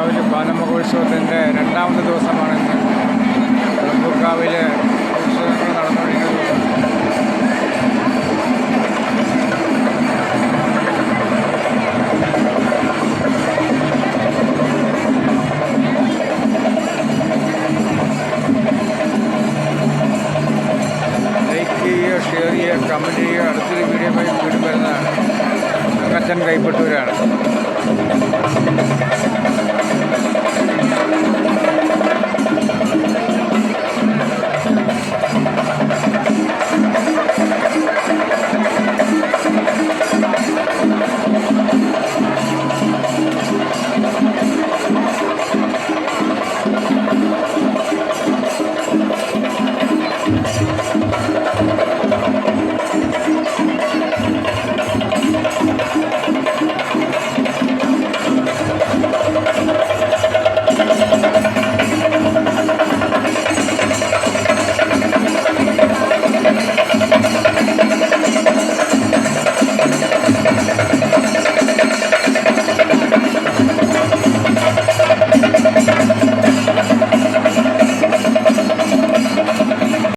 വിളംബൂർക്കാവിൽ പാലമഹോത്സവത്തിൻ്റെ രണ്ടാമത്തെ ദിവസമാണിന്ന്. വിളംബൂർക്കാവിൽ ഉത്സവങ്ങൾ നടന്നുകൊണ്ടിരിക്കുന്ന ദിവസം. ലൈക്ക് ചെയ്യുക, ഷെയർ ചെയ്യുക, കമൻറ്റ് ചെയ്യുക. അടുത്തൊരു വീഡിയോയുമായി വീണ്ടും വരുന്നതാണ്. തങ്കച്ചൻ കൈപ്പട്ടൂരാണ്.